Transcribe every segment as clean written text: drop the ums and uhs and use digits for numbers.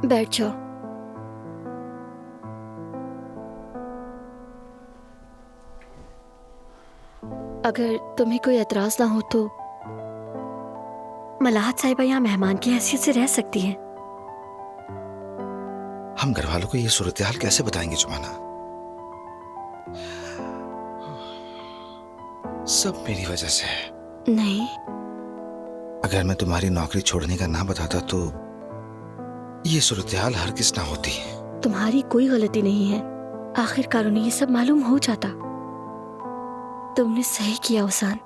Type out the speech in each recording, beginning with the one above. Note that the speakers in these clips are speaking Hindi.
बैठ जाओ। अगर तुम्हें कोई एतराज ना हो तो मलाहत साहिबा यहाँ मेहमान की हैसियत से रह सकती हैं। हम घर वालों को ये सूरत हाल कैसे बताएंगे जुमाना? सब मेरी वजह से है। नहीं, अगर मैं तुम्हारी नौकरी छोड़ने का ना बताता तो ये सूरत हाल हरगिज़ ना होती। तुम्हारी कोई गलती नहीं है। आखिरकार उन्हें ये सब मालूम हो जाता। तुमने सही किया ओसान।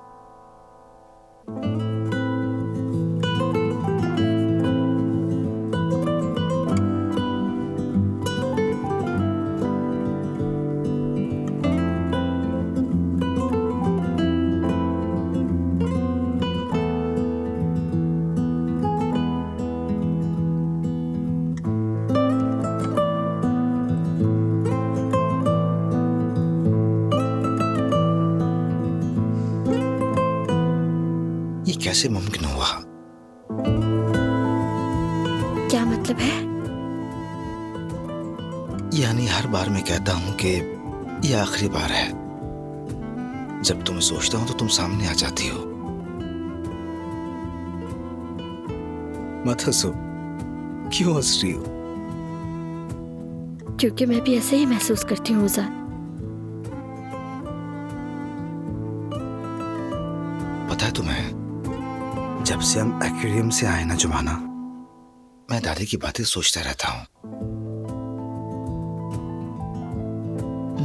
कैसे मुमकिन हुआ? क्या मतलब है? यानी हर बार मैं कहता हूं कि ये आखिरी बार है। जब तुम्हें सोचता हूं तो तुम सामने आ जाती हो। मत हंसो। क्यों हंस रही हो? क्योंकि मैं भी ऐसे ही महसूस करती हूँ ओसान। पता है तुम्हें, जब से हम एक्वेरियम से आए ना जुमाना, मैं दादी की बातें सोचता रहता हूँ।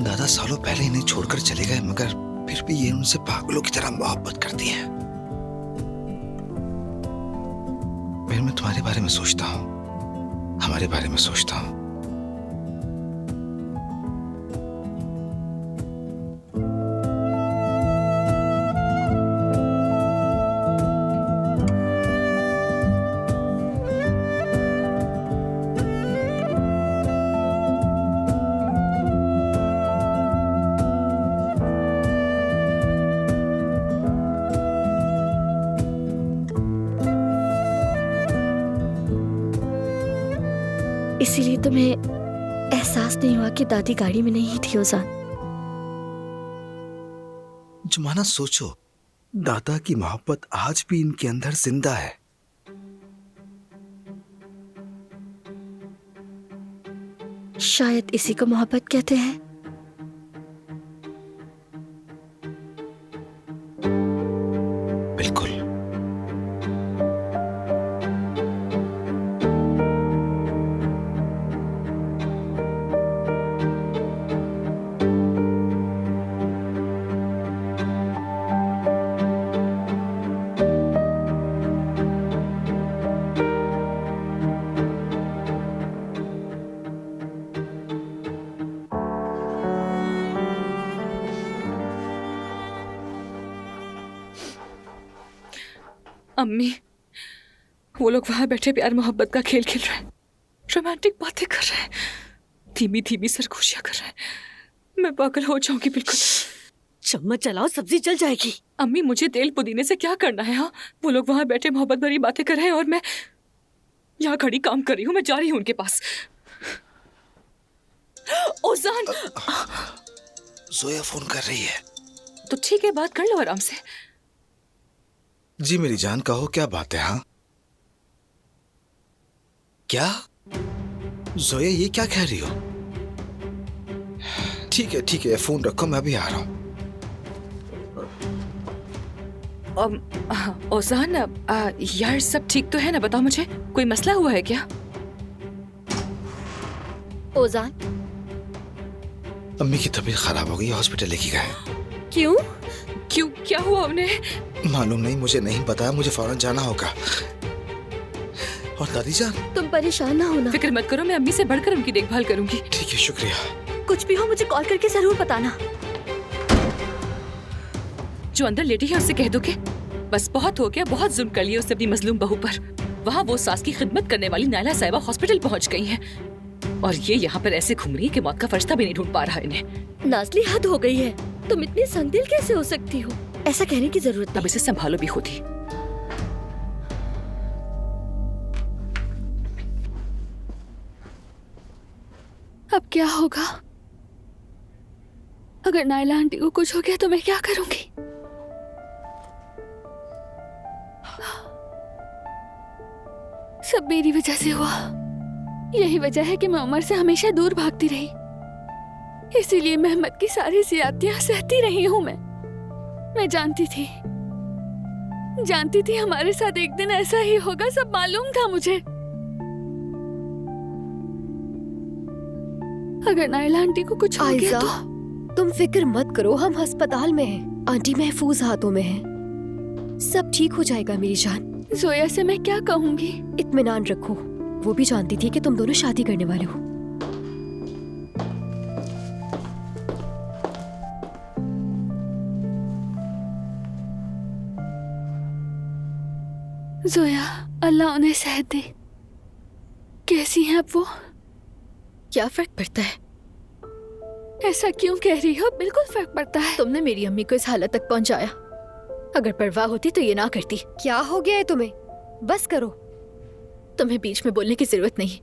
दादा सालों पहले इन्हें छोड़कर चले गए, मगर फिर भी ये उनसे पागलों की तरह मोहब्बत करती है। फिर मैं तुम्हारे बारे में सोचता हूँ, हमारे बारे में सोचता हूँ। इसीलिए तुम्हें एहसास नहीं हुआ कि दादी गाड़ी में नहीं थी ओसान। जुमाना सोचो, दादा की मोहब्बत आज भी इनके अंदर जिंदा है। शायद इसी को मोहब्बत कहते हैं। बिल्कुल। अम्मी, वो लोग वहां बैठे प्यार मोहब्बत का खेल खेल रहे हैं, रोमांटिक बातें कर रहे हैं, धीमी धीमी सरगोशियां कर रहे हैं। मैं पागल हो जाऊंगी बिल्कुल। चम्मच चलाओ, सब्जी जल जाएगी। अम्मी, मुझे तेल पुदीने से क्या करना है? हाँ, वो लोग वहां बैठे मोहब्बत भरी बातें कर रहे हैं और मैं यहाँ खड़ी काम कर रही हूँ। मैं जा रही हूँ उनके पास। ओजान! जोया फोन कर रही है। तो ठीक है, बात कर लो आराम से। जी मेरी जान, कहो क्या बात है? हाँ, क्या जोया ये क्या कह रही हो? ठीक है, फोन रखो, मैं अभी आ रहा हूँ। ओजान, यार सब ठीक तो है ना? बताओ मुझे, कोई मसला हुआ है क्या? ओजान, अम्मी की तबीयत खराब हो गई, हॉस्पिटल लेके गए। क्यों? क्यों, क्या हुआ उन्हें? मालूम नहीं, मुझे नहीं पता, मुझे फौरन जाना होगा। और दादी जान, तुम परेशान ना होना। फिक्र मत करो, मैं अम्मी से बढ़कर उनकी देखभाल करूंगी। ठीक है, शुक्रिया। कुछ भी हो मुझे कॉल करके जरूर बताना। जो अंदर लेटी है उससे कह दो कि बस बहुत हो गया, बहुत जुल्म कर लिया उसने अपनी मजलूम बहू पर। वहाँ वो सास की खिदमत करने वाली नायला साहिबा हॉस्पिटल पहुँच गई हैं और ये यहाँ पर ऐसे घूम रही है कि मौत का फरिश्ता भी नहीं ढूंढ पा रहा इन्हें। नाज़ली, हद हो गई है। तुम इतनी संदिल कैसे हो सकती हो? ऐसा कहने की जरूरत नहीं। अब इसे संभालो भी खुद ही। अब क्या होगा? अगर नायला आंटी को कुछ हो गया तो मैं क्या करूंगी? सब मेरी वजह से हुआ। यही वजह है कि मैं उमर से हमेशा दूर भागती रही। इसीलिए मेहमत की सारी ज़ियादतियां सहती रही हूं मैं जानती थी हमारे साथ एक दिन ऐसा ही होगा। सब मालूम था मुझे। अगर नायला आंटी को कुछ हो गया तो तुम फिक्र मत करो, हम अस्पताल में हैं। आंटी महफूज हाथों में हैं। सब ठीक हो जाएगा मेरी जान। जोया से मैं क्या कहूंगी? इत्मीनान रखो, वो भी जानती थी कि तुम दोनों शादी करने वाले हो। जोया, अल्लाह उन्हें सेहत दे। कैसी हैं अब वो? क्या फर्क पड़ता है? ऐसा क्यों कह रही हो? बिल्कुल फर्क पड़ता है। तुमने मेरी अम्मी को इस हालत तक पहुंचाया। अगर परवाह होती तो ये ना करती। क्या हो गया है तुम्हें? बस करो। तुम्हें बीच में बोलने की जरूरत नहीं।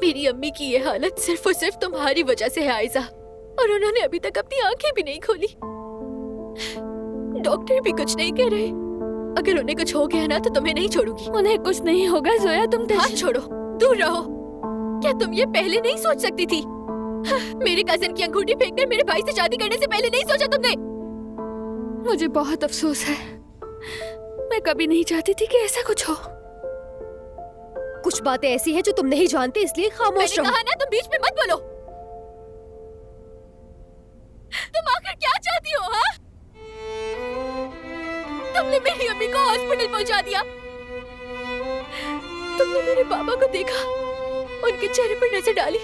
मेरी अम्मी की ये हालत सिर्फ और सिर्फ तुम्हारी वजह से है आयजा, और उन्होंने अभी तक अपनी आंखें भी नहीं खोली। डॉक्टर भी कुछ नहीं कह रहे। अगर उन्हें कुछ हो गया ना तो तुम्हें नहीं छोड़ूंगी। उन्हें कुछ नहीं होगा जोया, तुम हाथ छोड़ो, दूर रहो। क्या तुम ये पहले नहीं सोच सकती थी? मेरे कजिन की अंगूठी फेंककर मेरे भाई से शादी करने से पहले नहीं सोचा तुमने? मुझे बहुत अफसोस है। मैं कभी नहीं चाहती थी कि ऐसा कुछ हो। कुछ बातें ऐसी हैं जो तुम नहीं जानते, इसलिए खामोश मैंने रहो। कहा ना, तुम बीच में मत बोलो। तुम आखिर क्या चाहती हो? हाँ, तुमने मेरी अम्मी को हॉस्पिटल पहुंचा दिया। तुमने मेरे पापा को देखा, उनके चेहरे पर नजर डाली।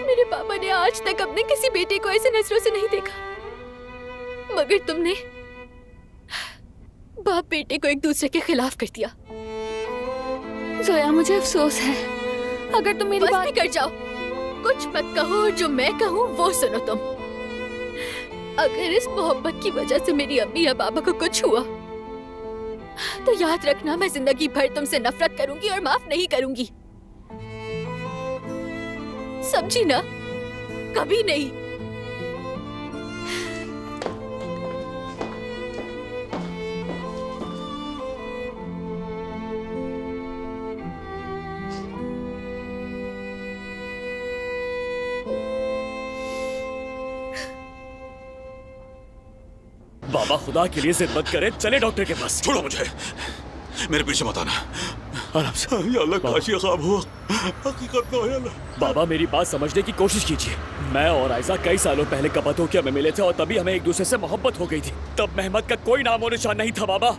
मेरे पापा ने आज तक अपने किसी बेटे को ऐसे नजरों से नहीं देखा, मगर तुमने बाप बेटे को एक दूसरे के खिलाफ कर दिया। जोया, मुझे अफसोस है। अगर तुम मेरी बस बात भी कर जाओ, कुछ मत कहो। जो मैं कहूँ वो सुनो तुम। अगर इस मोहब्बत की वजह से मेरी अम्मी या पापा को कुछ हुआ तो याद रखना, मैं जिंदगी भर तुमसे नफरत करूंगी और माफ नहीं करूंगी। समझी ना? कभी नहीं। बाबा खुदा के लिए जिद मत करे, चले डॉक्टर के पास। छोड़ो मुझे, मेरे पीछे मत आना। आराम से। या अल्लाह, काश ये ख्वाब हो, हकीकत ना हो। या अल्लाह। बाबा मेरी बात समझने की कोशिश कीजिए। मैं और आयजा कई सालों पहले कपातोकिया में मिले थे और तभी हमें एक दूसरे से मोहब्बत हो गई थी। तब मेहमत का कोई नामो निशान नहीं था बाबा।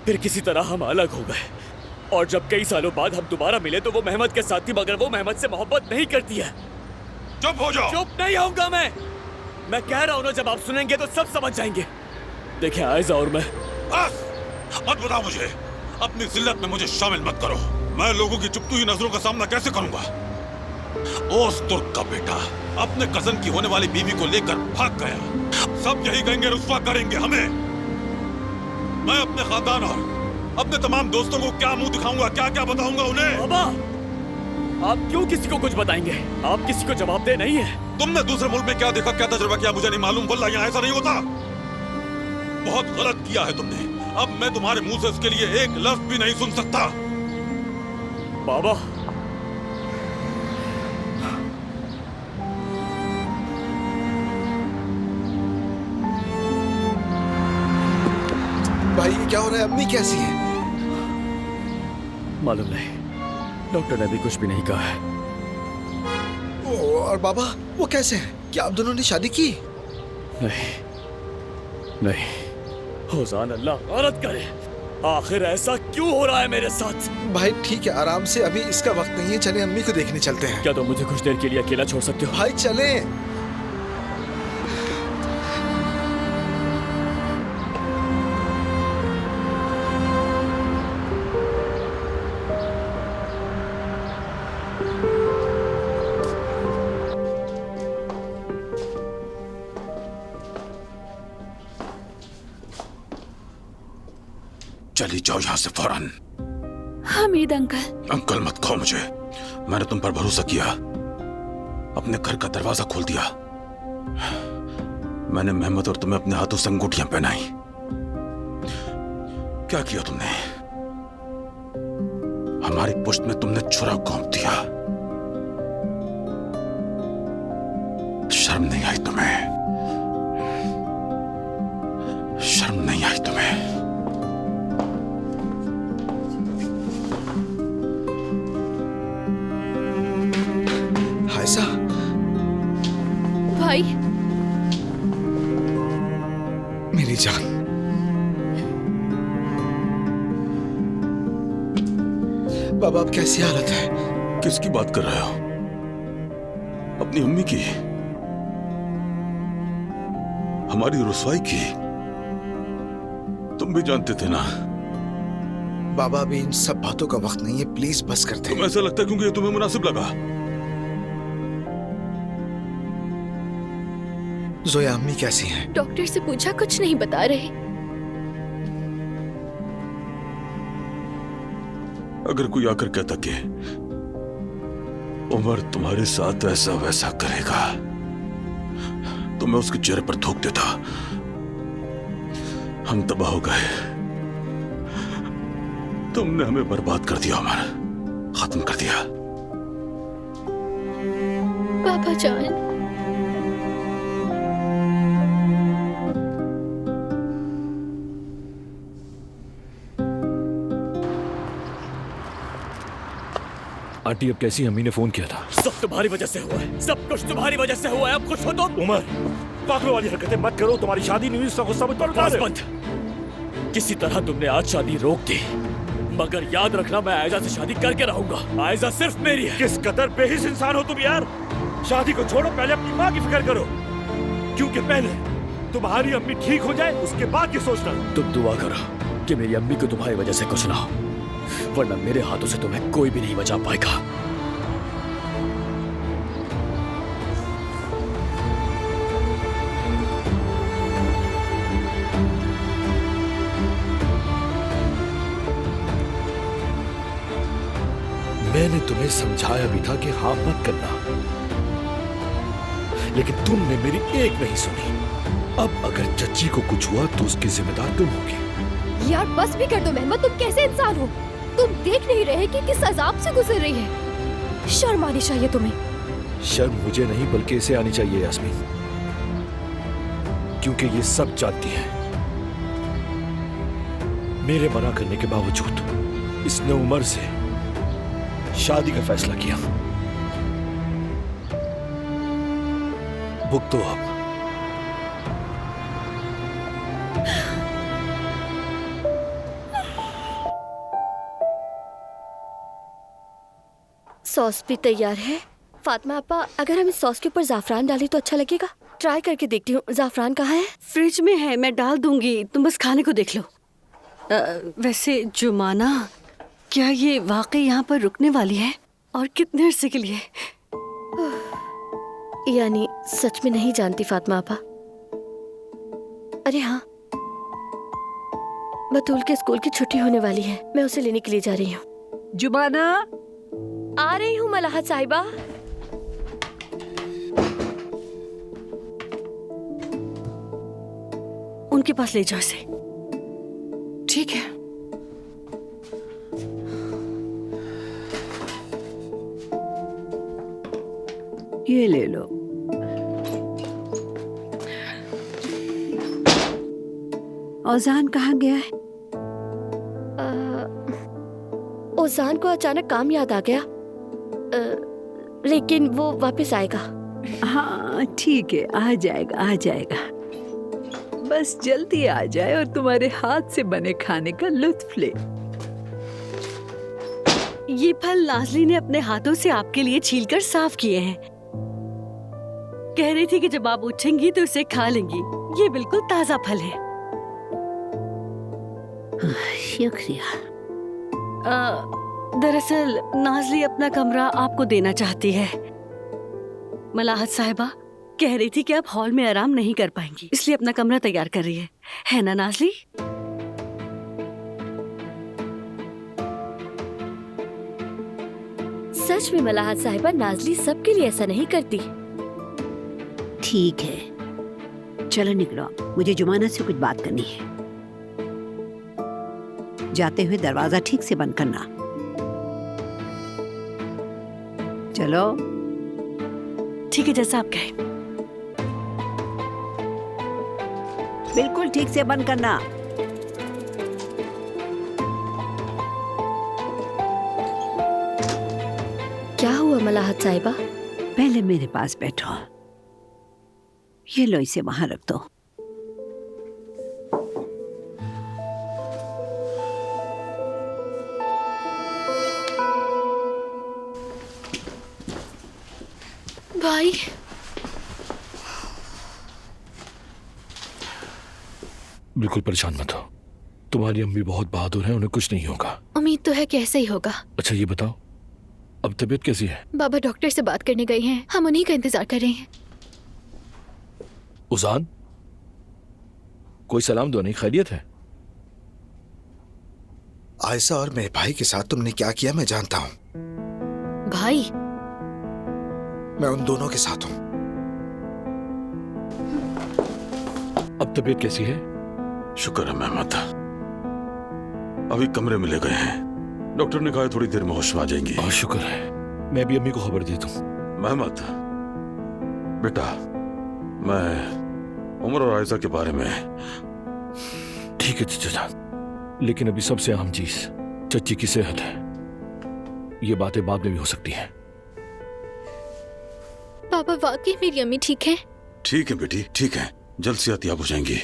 फिर किसी तरह हम अलग हो गए और जब कई सालों बाद हम दोबारा मिले तो वो मेहमत के साथ थी, मगर वो मेहमत से मोहब्बत नहीं करती है। चुप हो जाओ। चुप नहीं होऊंगा मैं कह रहा हूँ ना, जब आप सुनेंगे तो सब समझ जाएंगे। देखिए आयजा और मैं। बस मत बताओ मुझे, अपनी जिल्लत में मुझे शामिल मत करो। मैं लोगों की चुपती हुई नजरों का सामना कैसे करूंगा? ओस तुर्क का बेटा अपने कजन की होने वाली बीवी को लेकर भाग गया। सब यही कहेंगे, रुस्वा करेंगे हमें। मैं अपने खानदान और अपने तमाम दोस्तों को क्या मुंह दिखाऊंगा, क्या क्या बताऊंगा उन्हें? बाबा आप क्यों किसी को कुछ बताएंगे? आप किसी को जवाबदेह नहीं है। तुमने दूसरे मुल्क में क्या देखा, क्या तजुर्बा किया, मुझे नहीं मालूम। वल्लाह यहाँ ऐसा नहीं होता। बहुत गलत किया है तुमने। अब मैं तुम्हारे मुंह से इसके लिए एक लफ्ज भी नहीं सुन सकता। बाबा भाई ये क्या हो रहा है? अम्मी कैसी है? मालूम नहीं, डॉक्टर ने भी कुछ भी नहीं कहा है। और बाबा वो कैसे हैं? क्या आप दोनों ने शादी की? नहीं होजान अल्लाह गलत करे। आखिर ऐसा क्यों हो रहा है मेरे साथ? भाई ठीक है, आराम से, अभी इसका वक्त नहीं है। चले अम्मी को देखने चलते हैं। क्या तुम मुझे कुछ देर के लिए अकेला छोड़ सकते हो? भाई चले। चली जाओ यहाँ से फौरन। हमीद अंकल। अंकल मत कहो मुझे, मैंने तुम पर भरोसा किया, अपने घर का दरवाजा खोल दिया। मैंने मेहमत और तुम्हें अपने हाथों से अंगूठियां पहनाई। क्या किया तुमने? हमारी पुश्त में तुमने छुरा घोंप दिया। शर्म नहीं आई तुम्हें? शर्म नहीं आई तुम्हें? आयशा, भाई मेरी जान। बाबा अब कैसी हालत है? किसकी बात कर रहे हो? अपनी अम्मी की, हमारी रुसवाई की। तुम भी जानते थे ना। बाबा अभी इन सब बातों का वक्त नहीं है, प्लीज बस कर दे। तुम्हें ऐसा लगता है क्योंकि ये तुम्हें मुनासिब लगा? जोया अम्मी कैसी हैं? डॉक्टर से पूछा, कुछ नहीं बता रहे। अगर कोई आकर कहता कि उमर तुम्हारे साथ ऐसा वैसा करेगा, तो मैं उसके चेहरे पर थूक देता। हम तबाह हो गए। तुमने हमें बर्बाद कर दिया उमर, खत्म कर दिया। पापा जान, आंटी अब कैसी? अम्मी ने फोन किया था। सब तुम्हारी वजह से हुआ है, सब कुछ तुम्हारी वजह से हुआ है। अब खुश हो तुम? उमर, पागलों वाली हरकतें मत करो। तुम्हारी शादी नहीं हुई, इसका गुस्सा मुझ पर उतार। बंद। किसी तरह तुमने आज शादी रोक दी, मगर याद रखना मैं आयजा से शादी करके रहूंगा। आयजा सिर्फ मेरी है। किस कदर बेहिस इंसान हो तुम यार। शादी को छोड़ो, पहले अपनी माँ की फिक्र करो, क्योंकि पहले तुम्हारी अम्मी ठीक हो जाए, उसके बाद ये सोचना। तुम दुआ करो कि मेरी अम्मी को तुम्हारी वजह से कुछ ना हो, वरना मेरे हाथों से तुम्हें कोई भी नहीं बचा पाएगा। मैंने तुम्हें समझाया भी था कि हाँ मत करना, लेकिन तुमने मेरी एक नहीं सुनी। अब अगर चच्ची को कुछ हुआ तो उसकी जिम्मेदार तुम होगी। यार बस भी कर दो मेहमत, तुम कैसे इंसान हो? तुम देख नहीं रहे कि किस अजाब से गुजर रही है? शर्म आनी चाहिए तुम्हें। शर्म मुझे नहीं बल्कि इसे आनी चाहिए यास्मीन, क्योंकि ये सब जानती है। मेरे मना करने के बावजूद इसने उमर से शादी का फैसला किया। भुगतो अब। सॉस भी तैयार है। फातिमा आपा, अगर हम इस सॉस के ऊपर जाफरान डालें तो अच्छा लगेगा? ट्राई करके देखती हूँ। जाफरान कहाँ है? फ्रिज में है, मैं डाल दूंगी, तुम बस खाने को देख लो। वैसे जुमाना, क्या ये वाकई यहाँ पर रुकने वाली है? और कितने अरसे के लिए? यानी सच में नहीं जानती फातिमा आपा। अरे हाँ, बतूल के स्कूल की छुट्टी होने वाली है, मैं उसे लेने के लिए जा रही हूँ। जुमाना, आ रही हूँ मलाहत साहिबा। उनके पास ले जाओ इसे। ठीक है। ये ले लो। औजान कहाँ गया है? ओजान को अचानक काम याद आ गया, लेकिन वो वापस आएगा। हाँ ठीक है, आ जाएगा आ जाएगा। बस जल्दी आ जाए और तुम्हारे हाथ से बने खाने का लुत्फ ले। ये फल नाज़ली ने अपने हाथों से आपके लिए छीलकर साफ किए हैं। कह रही थी कि जब आप उठेंगी तो इसे खा लेंगी। ये बिल्कुल ताजा फल है। शुक्रिया। दरअसल नाज़ली अपना कमरा आपको देना चाहती है। मलाहत साहिबा कह रही थी कि आप हॉल में आराम नहीं कर पाएंगी, इसलिए अपना कमरा तैयार कर रही है ना नाज़ली? सच में मलाहत साहिबा, नाजली सबके लिए ऐसा नहीं करती। ठीक है, चलो निकलो, मुझे जुमाना से कुछ बात करनी है। जाते हुए दरवाजा ठीक से बंद करना। चलो। ठीक है, जैसा आप कहें। बिल्कुल ठीक से बंद करना। क्या हुआ मलाहत साहिबा? पहले मेरे पास बैठो। ये लो, इसे वहां रख दो। भाई, बिल्कुल परेशान मत हो, तुम्हारी अम्मी बहुत बहादुर है, उन्हें कुछ नहीं होगा। उम्मीद तो है कि ऐसा ही होगा। अच्छा ये बताओ, अब तबीयत कैसी है? बाबा डॉक्टर से बात करने गए हैं, हम उन्हीं का इंतजार कर रहे हैं। उजान, कोई सलाम दो, नहीं खैरियत है? आयशा और मेरे भाई के साथ तुमने क्या किया मैं जानता हूँ। भाई, मैं उन दोनों के साथ हूँ। अब तबीयत कैसी है? शुक्र है मेहमत, अभी कमरे में ले गए हैं। डॉक्टर ने कहा थोड़ी देर में होश में आ जाएंगी। बहुत शुक्र है, मैं भी अम्मी को खबर देता हूँ। मेहमत बेटा, मैं उमर और आयशा के बारे में। ठीक है चाचा, लेकिन अभी सबसे अहम चीज चच्ची की सेहत है। ये बातें बाद में भी हो सकती हैं। पापा वाकई मेरी अम्मी ठीक है? ठीक है बेटी, ठीक है, जल्द से याब हो जाएंगी।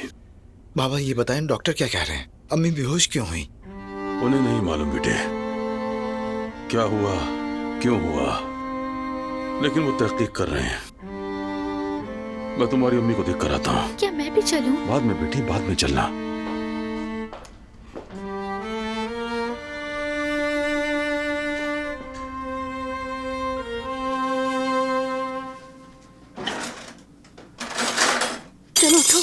बाबा ये बताएं, डॉक्टर क्या कह रहे हैं? अम्मी बेहोश क्यों हुई? उन्हें नहीं मालूम बेटे क्या हुआ, क्यों हुआ, लेकिन वो तहकीक कर रहे हैं। मैं तुम्हारी अम्मी को देख कर आता हूँ। क्या मैं भी चलूं? बाद में बेटी, बाद में चलना। चलो उठो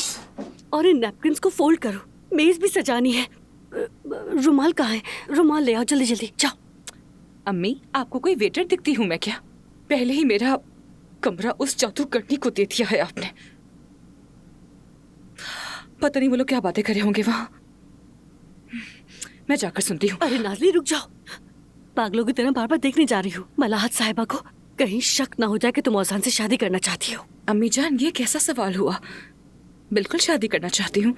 और इन नैपकिन्स को फोल्ड करो, मेज भी सजानी है। रुमाल कहाँ है? रुमाल ले आओ, जल्दी जल्दी जाओ। अम्मी, आपको कोई वेटर दिखती हूँ मैं क्या? पहले ही मेरा कमरा उस जादूगरनी को दे दिया है आपने। पता नहीं वो लोग क्या बातें कर रहे होंगे वहां। मैं जाकर सुनती हूँ। अरे नाज़ली रुक जाओ, पागलों की तरह बार बार देखने जा रही हूँ। मलाहत साहिबा को कहीं शक ना हो जाए कि तुम औसान से शादी करना चाहती हो। अम्मी जान, ये कैसा सवाल हुआ? बिल्कुल शादी करना चाहती हूँ,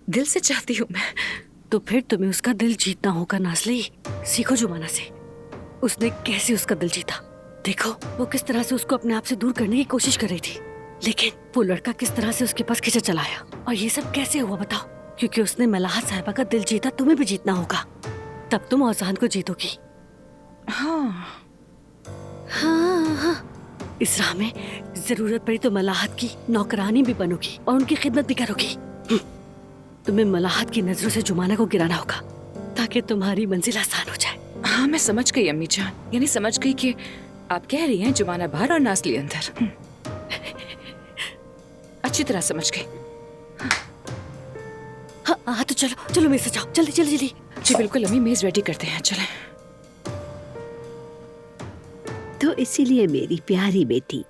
दिल से चाहती हूँ मैं। तो फिर तुम्हें उसका दिल जीतना होगा नाज़ली। सीखो जुमाना से, उसने कैसे उसका दिल जीता। देखो वो किस तरह से उसको अपने आप से दूर करने की कोशिश कर रही थी, लेकिन वो लड़का किस तरह से उसके पास खींचा चलाया। और ये सब कैसे हुआ बताओ? क्योंकि उसने मलाहत साहिबा का दिल जीता, तुम्हें भी जीतना होगा, तब तुम औसान को जीतोगी। हाँ हाँ हाँ, इस राह में जरूरत पड़ी तो मलाहत की नौकरानी भी बनोगी और उनकी खिदमत भी करोगी। तुम्हें मलाहत की नजरों से जुमाना को गिराना होगा ताकि तुम्हारी मंजिल आसान हो जाए। हाँ, मैं समझ गई अम्मी जान, यानी समझ गई कि आप कह रही हैं जुमाना बाहर और नाज़ली अंदर। अच्छी तरह समझ गई। हाँ तो चलो चलो मेज सजाओ, जल्दी जल्दी जल्दी। जी बिल्कुल अम्मी, मेज रेडी करते हैं, चलें। तो इसीलिए मेरी प्यारी बेटी,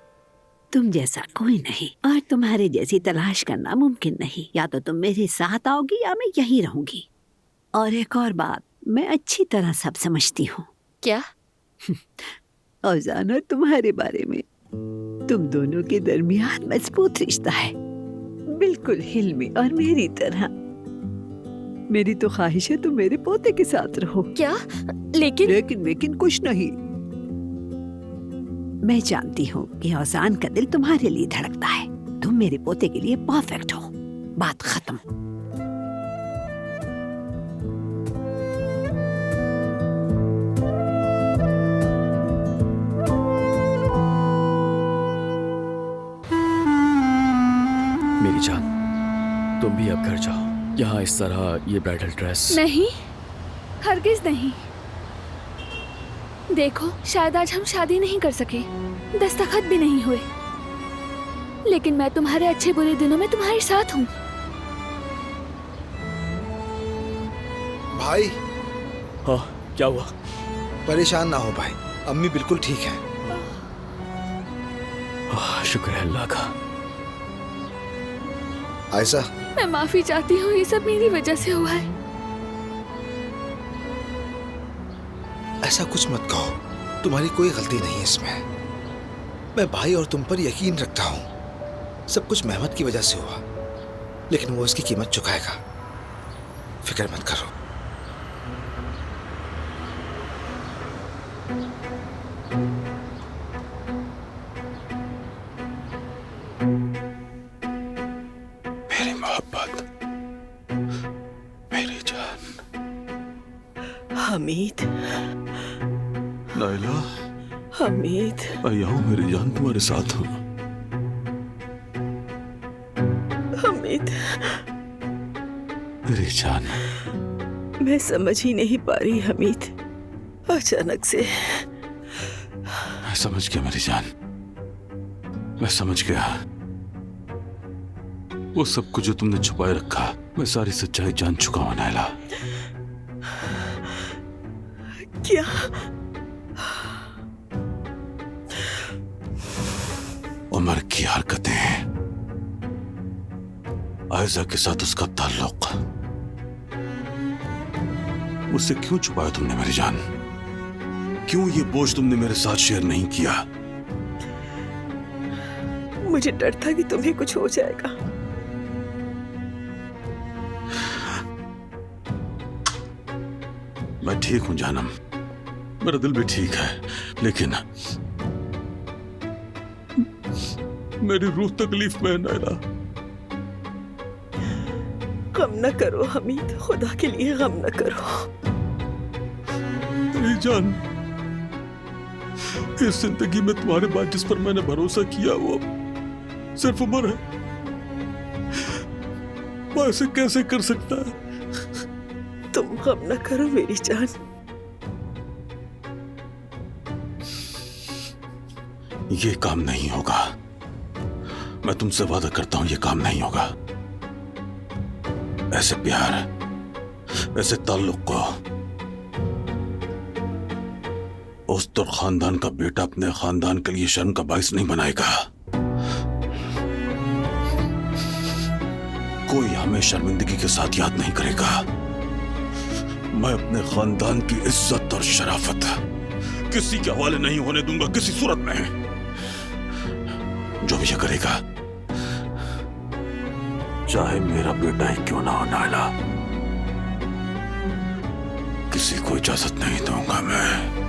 तुम जैसा कोई नहीं और तुम्हारे जैसी तलाश करना मुमकिन नहीं। या तो तुम मेरे साथ आओगी या मैं यहीं रहूंगी। और एक और बात, मैं अच्छी तरह सब समझती हूँ। क्या? औजान और तुम्हारे बारे में, तुम दोनों के दरमियान मजबूत रिश्ता है, बिल्कुल हिल्मी और मेरी तरह। मेरी तो ख्वाहिश है तुम मेरे पोते के साथ रहो। क्या? लेकिन कुछ नहीं। मैं जानती हूँ कि औजान का दिल तुम्हारे लिए धड़कता है। तुम मेरे पोते के लिए परफेक्ट हो। बात खत्म। मेरी जान, तुम भी अब घर जाओ। यहाँ इस तरह ये ब्राइडल ड्रेस। नहीं, हरगिज नहीं। देखो, शायद आज हम शादी नहीं कर सके, दस्तखत भी नहीं हुए, लेकिन मैं तुम्हारे अच्छे बुरे दिनों में तुम्हारे साथ हूँ। भाई। हाँ, क्या हुआ? परेशान ना हो भाई, अम्मी बिल्कुल ठीक है। शुक्र है अल्लाह का। आयशा, मैं माफी चाहती हूँ, ये सब मेरी वजह से हुआ है। ऐसा कुछ मत कहो, तुम्हारी कोई गलती नहीं है इसमें। मैं भाई और तुम पर यकीन रखता हूँ। सब कुछ मेहमत की वजह से हुआ, लेकिन वो इसकी कीमत चुकाएगा। फिक्र मत करो। मेरी मोहब्बत, मेरी जान। हमीद, नाइला, हमीद, आया हूँ मेरी जान, तुम्हारे साथ हूँ। हमीद, मेरी जान। मैं समझ ही नहीं पा रही हमीद, अचानक से। मैं समझ गया मेरी जान, मैं समझ गया। वो सब कुछ जो तुमने छुपाए रखा, मैं सारी सच्चाई जान चुका हूं नाइला। क्या? उमर की हरकतें, आयजा के साथ उसका ताल्लुक, मुझसे क्यों छुपाया तुमने मेरी जान? क्यों ये बोझ तुमने मेरे साथ शेयर नहीं किया? मुझे डर था कि तुम्हें कुछ हो जाएगा। मैं ठीक हूं जानम, मेरा दिल भी ठीक है, लेकिन मेरी रूह तकलीफ में है नाइला। गम न करो हमीद, खुदा के लिए गम न करो। मेरी जान, इस जिंदगी में तुम्हारे बाद जिस पर मैंने भरोसा किया वो सिर्फ उमर है। वो ऐसे कैसे कर सकता है? तुम गम न करो मेरी जान। ये काम नहीं होगा, मैं तुमसे वादा करता हूं, ये काम नहीं होगा। ऐसे प्यार, ऐसे ताल्लुक को उस्तुर खानदान का बेटा अपने खानदान के लिए शर्म का बाइस नहीं बनाएगा। कोई हमें शर्मिंदगी के साथ याद नहीं करेगा। मैं अपने खानदान की इज्जत और शराफत किसी के हवाले नहीं होने दूंगा, किसी सूरत में। जो भी ये करेगा, चाहे मेरा बेटा ही क्यों ना हो नाइला, किसी को इजाजत नहीं दूंगा मैं।